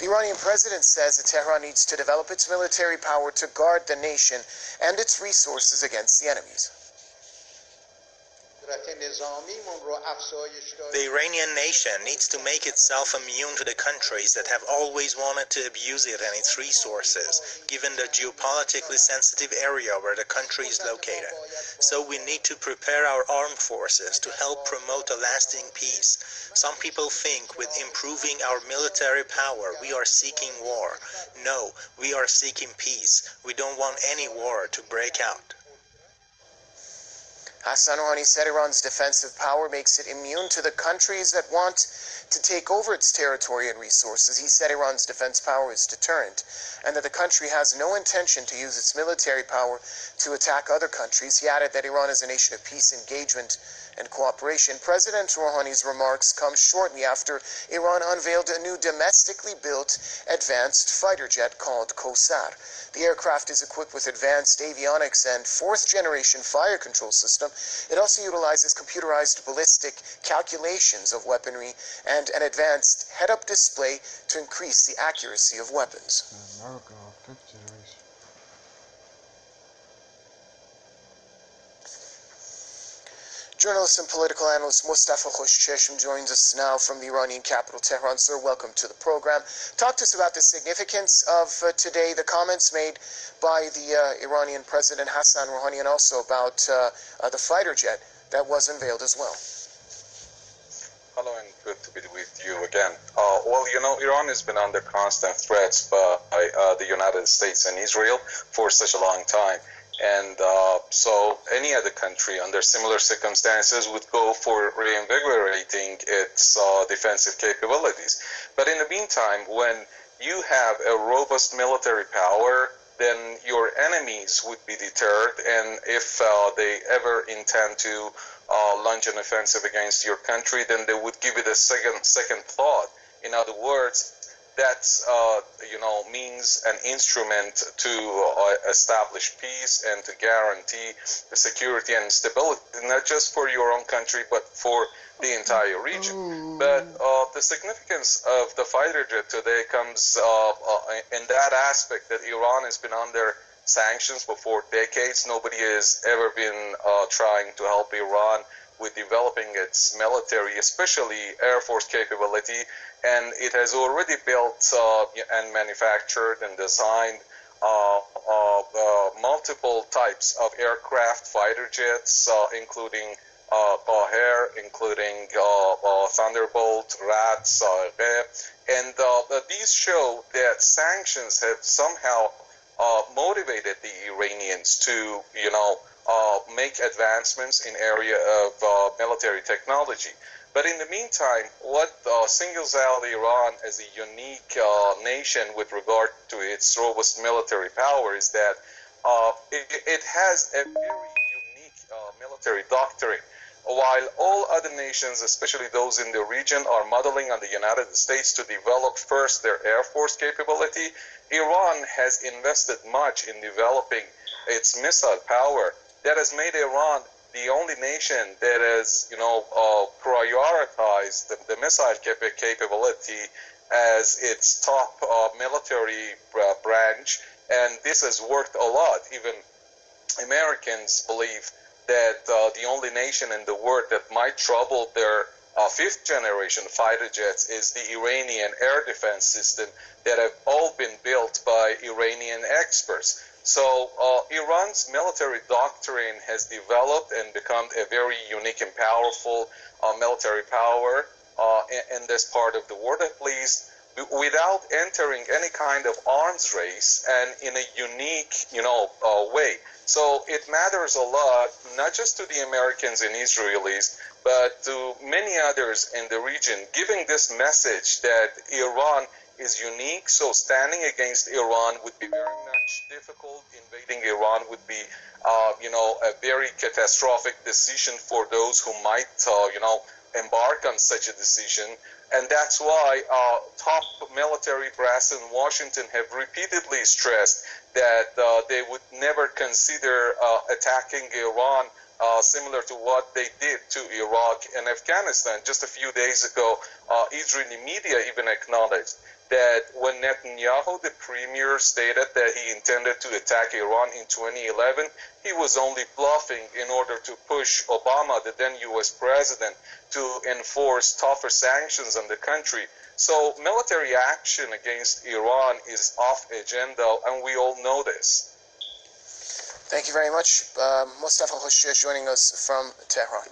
The Iranian president says that Tehran needs to develop its military power to guard the nation and its resources against the enemies. The Iranian nation needs to make itself immune to the countries that have always wanted to abuse it and its resources, given the geopolitically sensitive area where the country is located. So we need to prepare our armed forces to help promote a lasting peace. Some people think with improving our military power we are seeking war. No, we are seeking peace. We don't want any war to break out. Hassan Rouhani said Iran's defensive power makes it immune to the countries that want to take over its territory and resources. He said Iran's defense power is deterrent and that the country has no intention to use its military power to attack other countries. He added that Iran is a nation of peace, engagement, and cooperation. President Rouhani's remarks come shortly after Iran unveiled a new domestically built advanced fighter jet called Kosar. The aircraft is equipped with advanced avionics and fourth-generation fire control system. It also utilizes computerized ballistic calculations of weaponry and an advanced head-up display to increase the accuracy of weapons. America, victories. Journalist and political analyst Mustafa Khoshcheshm joins us now from the Iranian capital, Tehran. Sir, welcome to the program. Talk to us about the significance of today, the comments made by the Iranian President Hassan Rouhani, and also about the fighter jet that was unveiled as well. Hello, and good to be with you again. Well, you know, Iran has been under constant threats by the United States and Israel for such a long time. And so any other country under similar circumstances would go for reinvigorating its defensive capabilities. But in the meantime, when you have a robust military power, then your enemies would be deterred. And if they ever intend to launch an offensive against your country, then they would give it a second thought. In other words, that means an instrument to establish peace and to guarantee security and stability, not just for your own country, but for the entire region. But the significance of the fighter jet today comes in that aspect that Iran has been under sanctions for decades. Nobody has ever been trying to help Iran with developing its military, especially Air Force capability, and it has already built and manufactured and designed multiple types of aircraft, fighter jets, including Qaher, including Thunderbolt, Rat, and these show that sanctions have somehow motivated the Iranians to, make advancements in area of military technology. But in the meantime, what singles out Iran as a unique nation with regard to its robust military power is that it has a very unique military doctrine. While all other nations, especially those in the region, are modeling on the United States to develop first their Air Force capability, Iran has invested much in developing its missile power. That has made Iran the only nation that has, prioritized the missile capability as its top military branch, and this has worked a lot. Even Americans believe that the only nation in the world that might trouble their fifth-generation fighter jets is the Iranian air defense system that have all been built by Iranian experts. So Iran's military doctrine has developed and become a very unique and powerful military power in this part of the world, at least, without entering any kind of arms race and in a unique, way. So it matters a lot, not just to the Americans and Israelis, but to many others in the region, giving this message that Iran is unique, so standing against Iran would be very much difficult. Invading Iran would be, a very catastrophic decision for those who might, embark on such a decision. And that's why top military brass in Washington have repeatedly stressed that they would never consider attacking Iran similar to what they did to Iraq and Afghanistan. Just a few days ago, Israeli media even acknowledged that when Netanyahu, the premier, stated that he intended to attack Iran in 2011, he was only bluffing in order to push Obama, the then U.S. president, to enforce tougher sanctions on the country. So military action against Iran is off agenda, and we all know this. Thank you very much. Mustafa Hushish joining us from Tehran.